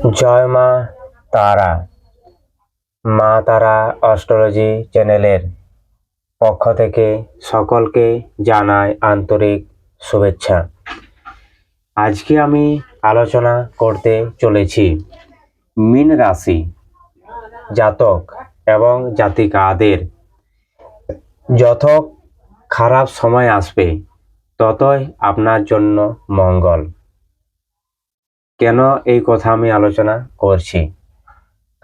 জয় মা তারা। মা তারা অ্যাস্ট্রোলজি চ্যানেলের পক্ষ থেকে সকলকে জানাই আন্তরিক শুভেচ্ছা। আজকে আমি আলোচনা করতে চলেছি মীন রাশি জাতক এবং জাতিকাদের যত খারাপ সময় আসবে ততই আপনার জন্য মঙ্গল। কেন এই কথা আমি আলোচনা করছি?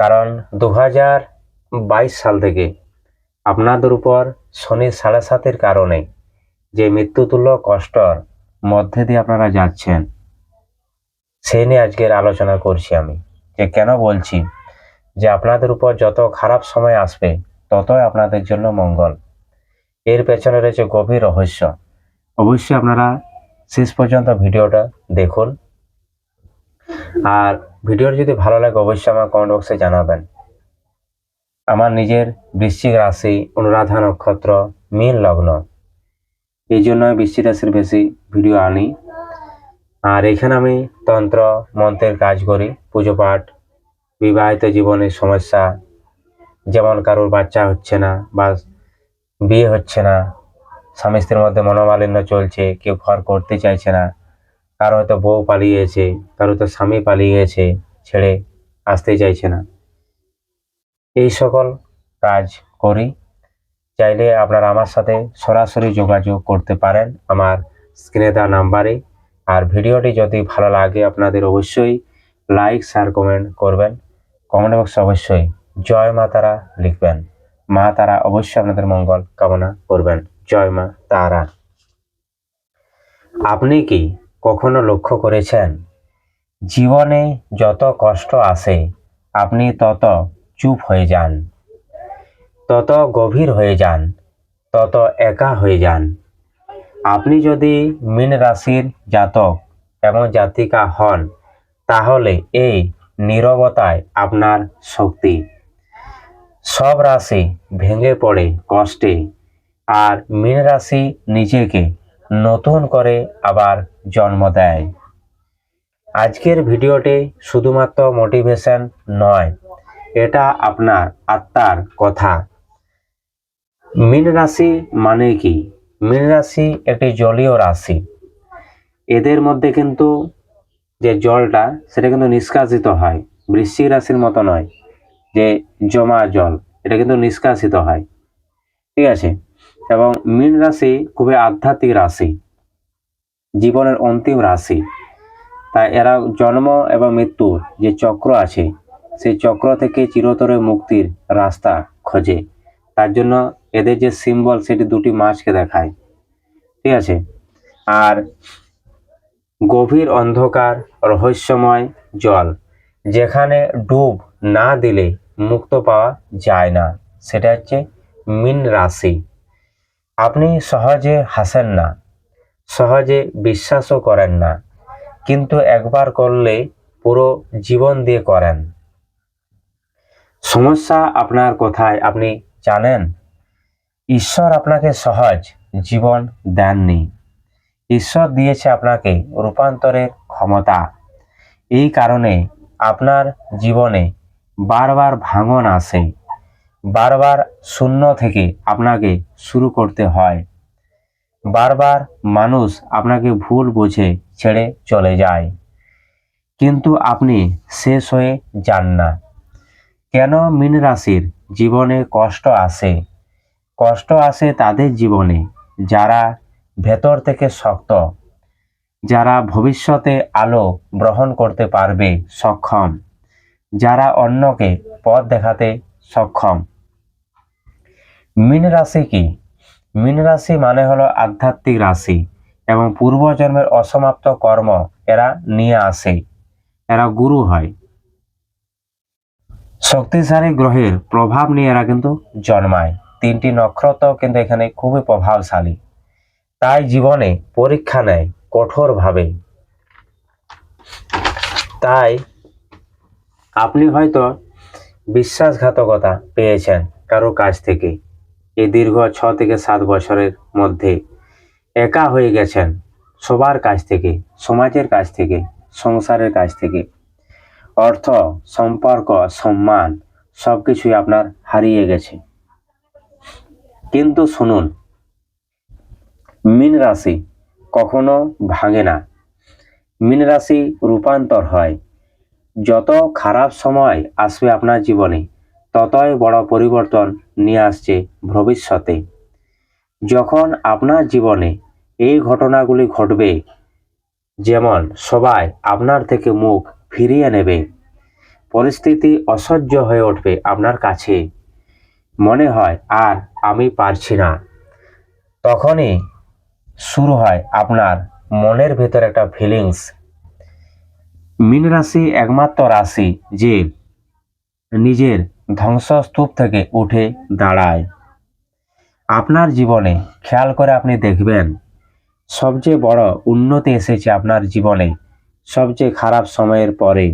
কারণ 2022 সাল থেকে আপনাদের উপর শনির 7.5-এর কারণে যে মৃত্যুতুল্য কষ্টর মধ্যে দিয়ে আপনারা যাচ্ছেন, সেই নিয়ে আজকের আলোচনা করছি আমি। যে কেন বলছি যে আপনাদের উপর যত খারাপ সময় আসবে ততই আপনাদের জন্য মঙ্গল। এর পেছনে রয়েছে গভীর রহস্য। অবশ্যই আপনারা শেষ পর্যন্ত ভিডিওটা দেখুন। আর ভিডিওর যদি ভালো লাগে অবশ্যই আমার কমেন্ট বক্সে জানাবেন। আমার নিজের বৃশ্চিক রাশি, অনুরাধা নক্ষত্র, মীন লগ্ন, এই জন্য আমি বৃশ্চিক রাশির বেশি ভিডিও আনি। আর এখানে আমি তন্ত্র মন্ত্রের কাজ করি, পুজো পাঠ, বিবাহিত জীবনের সমস্যা, যেমন কারোর বাচ্চা হচ্ছে না বা বিয়ে হচ্ছে না, স্বামী স্ত্রীর মধ্যে মনোমালিন্য চলছে, কেউ ঘর করতে চাইছে না, কারো হয়তো বউ পালিয়েছে, কারো তো স্বামী পালিয়ে গেছে, ছেড়ে আসতে চাইছে না, এই সকল কাজ করি। চাইলে আপনারা আমার সাথে সরাসরি যোগাযোগ করতে পারেন আমার স্ক্রিনে দেওয়া নাম্বারে। আর ভিডিওটি যদি ভালো লাগে আপনাদের অবশ্যই লাইক, শেয়ার, কমেন্ট করবেন। কমেন্ট বক্সে অবশ্যই জয় মা তারা লিখবেন। মা তারা অবশ্যই আপনাদের মঙ্গল কামনা করবেন। জয় মা তারা। আপনি কি কখনো লক্ষ্য করেছেন জীবনে যত কষ্ট আসে আপনি তত চুপ হয়ে যান, তত গভীর হয়ে যান, তত একা হয়ে যান? আপনি যদি মীন রাশির জাতক এবং জাতিকা হন তাহলে এই নীরবতায় আপনার শক্তি। সব রাশি ভেঙে পড়ে কষ্টে, আর মীন রাশি নিজেকে নতুন করে আবার জন্ম দেয়। আজকের ভিডিওটি শুধুমাত্র মোটিভেশন নয়, এটা আপনার আত্মার কথা। মীন রাশি মানে কি? মীন রাশি একটি জলীয় রাশি। এদের মধ্যে কিন্তু যে জলটা সেটা কিন্তু নিষ্কাশিত হয়, বৃশ্চিক রাশির মতো নয় যে জমা জল, এটা কিন্তু নিষ্কাশিত হয়। ঠিক আছে? এবং মীন রাশি খুবই আধ্যাত্মিক রাশি, জীবনের অন্তিম রাশি। তাই এরা জন্ম এবং মৃত্যুর যে চক্র আছে সেই চক্র থেকে চিরতরে মুক্তির রাস্তা খোঁজে। তার জন্য এদের যে সিম্বল সেটি দুটি মাছকে দেখায়। ঠিক আছে? আর গভীর অন্ধকার রহস্যময় জল, যেখানে ডুব না দিলে মুক্ত পাওয়া যায় না, সেটা হচ্ছে মীন রাশি। আপনি সহজে হাসেন না, সহজে বিশ্বাসও করেন না, কিন্তু একবার করলে পুরো জীবন দিয়ে করেন। সমস্যা আপনার কোথায় আপনি জানেন? ঈশ্বর আপনাকে সহজ জীবন দেননি, ঈশ্বর দিয়েছে আপনাকে রূপান্তরের ক্ষমতা। এই কারণে আপনার জীবনে বারবার ভাঙন আসে, বারবার শূন্য থেকে আপনাকে শুরু করতে হয়, বারবার মানুষ আপনাকে ভুল বুঝে ছেড়ে চলে যায়, কিন্তু আপনি শেষ হয়ে যান না। কেন মীন রাশির জীবনে কষ্ট আসে? কষ্ট আসে তাদের জীবনে যারা ভেতর থেকে শক্ত, যারা ভবিষ্যতে আলো গ্রহণ করতে পারবে সক্ষম, যারা অন্যকে পথ দেখাতে সক্ষম। মীন রাশি কি? মীন রাশি মানে হলো আধ্যাত্মিক রাশি এবং পূর্বজন্মের অসমাপ্ত কর্ম এরা নিয়ে আসে। এরা গুরু হয়। শক্তিশালী গ্রহের প্রভাব নিয়ে এরা কিন্তু জন্মায়। 3টি নক্ষত্র কিন্তু এখানে খুবই প্রভাবশালী। তাই জীবনে পরীক্ষা নেয় কঠোরভাবে। তাই আপনি হয়তো বিশ্বাসঘাতকতা পেয়েছেন কারো কাছ থেকে এই দীর্ঘ 6 থেকে 7 বছরের মধ্যে। একা হয়ে গেছেন সবার কাছ থেকে, সমাজের কাছ থেকে, সংসারের কাছ থেকে। অর্থ, সম্পর্ক, সম্মান সবকিছুই আপনার হারিয়ে গেছে। কিন্তু শুনুন, মীন রাশি কখনো ভাঙে না, মীন রাশি রূপান্তর হয়। যত খারাপ সময় আসবে আপনার জীবনে, ততই বড় পরিবর্তন নিয়ে আসছে ভবিষ্যতে। যখন আপনার জীবনে এই ঘটনাগুলি ঘটবে, যেমন সবাই আপনার থেকে মুখ ফিরিয়ে নেবে, পরিস্থিতি অসহ্য হয়ে উঠবে আপনার কাছে, মনে হয় আর আমি পারছি না, তখনই শুরু হয় আপনার মনের ভেতর একটা ফিলিংস। মীন রাশি একমাত্র রাশি যে নিজের ধ্বংসস্তূপ থেকে উঠে দাঁড়ায়। আপনার জীবনে খেয়াল করে আপনি দেখবেন, সবচেয়ে বড় উন্নতি এসেছে আপনার জীবনে সবচেয়ে খারাপ সময়ের পরে।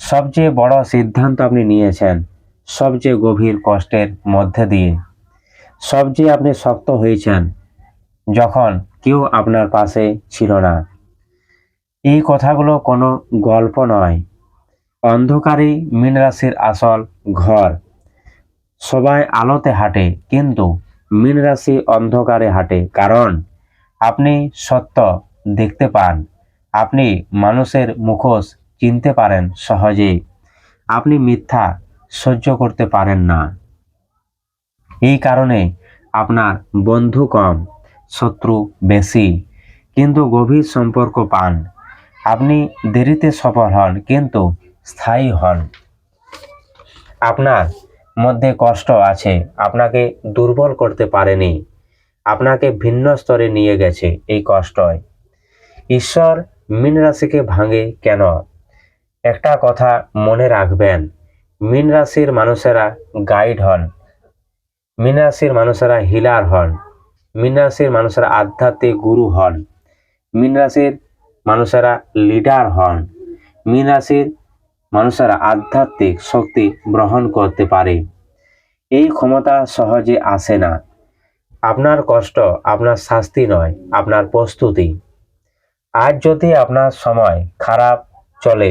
সবচেয়ে বড় সিদ্ধান্ত আপনি নিয়েছেন সবচেয়ে গভীর কষ্টের মধ্যে দিয়ে। সবচেয়ে আপনি শক্ত হয়েছেন যখন কেউ আপনার পাশে ছিল না। এই কথাগুলো কোনো গল্প নয়। অন্ধকারই মীন রাশির আসল ঘর। সবাই আলোতে হাঁটে, কিন্তু মীন রাশি অন্ধকারে হাঁটে, কারণ আপনি সত্য দেখতে পান, আপনি মানুষের মুখোশ চিনতে পারেন সহজে, আপনি মিথ্যা সহ্য করতে পারেন না। এই কারণে আপনার বন্ধু কম, শত্রু বেশি, কিন্তু গভীর সম্পর্ক পান। আপনি দেরিতে সফল হন, কিন্তু স্থায়ী হন। আপনার মধ্যে কষ্ট আছে, আপনাকে দুর্বল করতে পারেনি, আপনাকে ভিন্ন স্তরে নিয়ে গেছে এই কষ্টয়। ঈশ্বর মীন রাশিকে ভাঙে কেন? একটা কথা মনে রাখবেন, মীন রাশির মানুষেরা গাইড হন, মীন রাশির মানুষেরা হিলার হন, মীন রাশির মানুষেরা আধ্যাত্মিক গুরু হন, মীন রাশির মানুষেরা লিডার হন, মীন রাশির মানুষেরা আধ্যাত্মিক শক্তি গ্রহণ করতে পারে। এই ক্ষমতা সহজে আসে না। আপনার কষ্ট আপনার শাস্তি নয়, আপনার প্রস্তুতি। আজ যদি আপনার সময় খারাপ চলে,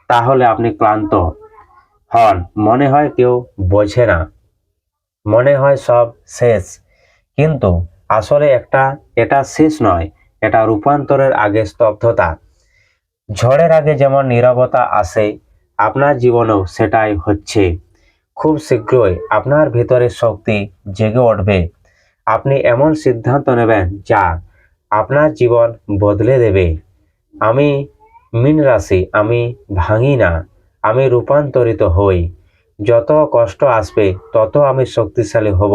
তাহলে আপনি ক্লান্ত হন, মনে হয় কেউ বোঝে না, মনে হয় সব শেষ, কিন্তু আসলে এটা শেষ নয়, এটা রূপান্তরের আগে স্তব্ধতা। ঝড়ের আগে যেমন নীরবতা আসে, আপনার জীবনেও সেটাই হচ্ছে। খুব শীঘ্রই আপনার ভিতরে শক্তি জেগে উঠবে। আপনি এমন সিদ্ধান্ত নেবেন যা আপনার জীবন বদলে দেবে। আমি মীন রাশি, আমি ভাঙি না, আমি রূপান্তরিত হই। যত কষ্ট আসবে তত আমি শক্তিশালী হব।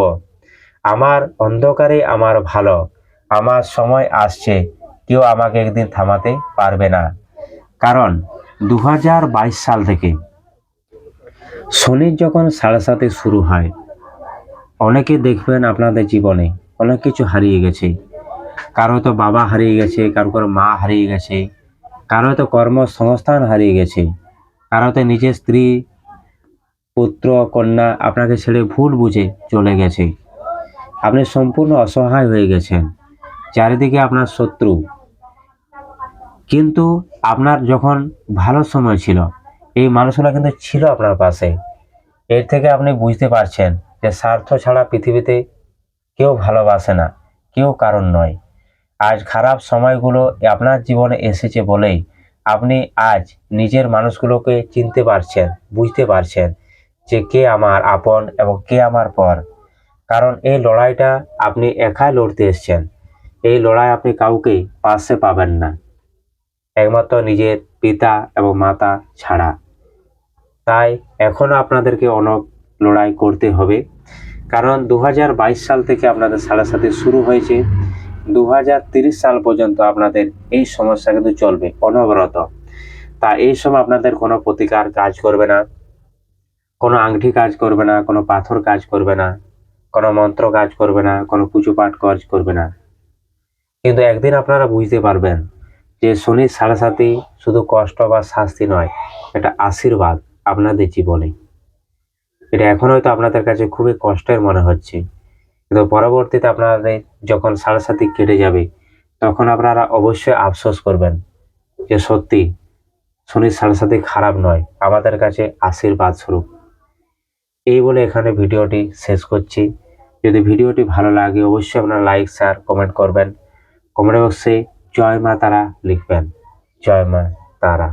আমার অন্ধকারে আমার ভালো, আমার সময় আসছে, কেউ আমাকে একদিন থামাতে পারবে না। কারণ 2022 সাল থেকে শনির যখন 7.5 শুরু হয়, অনেকে দেখবেন আপনাদের জীবনে অনেক কিছু হারিয়ে গেছে। কারো হয়তো বাবা হারিয়ে গেছে, কারো মা হারিয়ে গেছে, কারো হয়তো কর্মসংস্থান হারিয়ে গেছে, কারো হয়তো নিজের স্ত্রী, পুত্র, কন্যা আপনাকে ছেড়ে ভুল বুঝে চলে গেছে। আপনি সম্পূর্ণ অসহায় হয়ে গেছেন, চারিদিকে আপনার শত্রু। কিন্তু আপনার যখন ভালো সময় ছিল, এই মানুষগুলো কিন্তু ছিল আপনার পাশে। এর থেকে আপনি বুঝতে পারছেন যে স্বার্থ ছাড়া পৃথিবীতে কেউ ভালোবাসে না, কেউ কারণ নয়। আজ খারাপ সময়গুলো আপনার জীবনে এসেছে বলেই আপনি আজ নিজের মানুষগুলোকে চিনতে পারছেন, বুঝতে পারছেন যে কে আমার আপন এবং কে আমার পর। কারণ এই লড়াইটা আপনি একাই লড়তে এসেছেন। এই লড়াই আপনি কাউকে পাশে পাবেন না, একমাত্র নিজের পিতা এবং মাতা ছাড়া। তাই এখনো আপনাদেরকে অনেক লড়াই করতে হবে। কারণ 2022 সাল থেকে আপনাদের 7.5 শুরু হয়েছে, 2030 সাল পর্যন্ত আপনাদের এই সমস্যা কিন্তু চলবে অনবরত। তা এই সময় আপনাদের কোনো প্রতিকার কাজ করবে না, কোনো আংটি কাজ করবে না, কোনো পাথর কাজ করবে না, কোনো মন্ত্র কাজ করবে না, কোনো পুজো পাঠ কাজ করবে না। কিন্তু একদিন আপনারা বুঝতে পারবেন যে শনির 7.5 শুধু কষ্ট বা শাস্তি নয়, এটা আশীর্বাদ আপনাদের জীবনে। এটা এখন হয়তো আপনাদের কাছে খুবই কষ্টের মনে হচ্ছে, কিন্তু পরবর্তীতে আপনাদের যখন 7.5 কেটে যাবে, তখন আপনারা অবশ্যই আফসোস করবেন যে সত্যি শনির সাড়ে সাথে খারাপ নয়, আমাদের কাছে আশীর্বাদ স্বরূপ। এই বলে এখানে ভিডিওটি শেষ করছি। যদি ভিডিওটি ভালো লাগে অবশ্যই আপনারা লাইক শেয়ার কমেন্ট করবেন। কমেন্ট বক্সে জয় মা তারা লিখবেন। জয় মা তারা।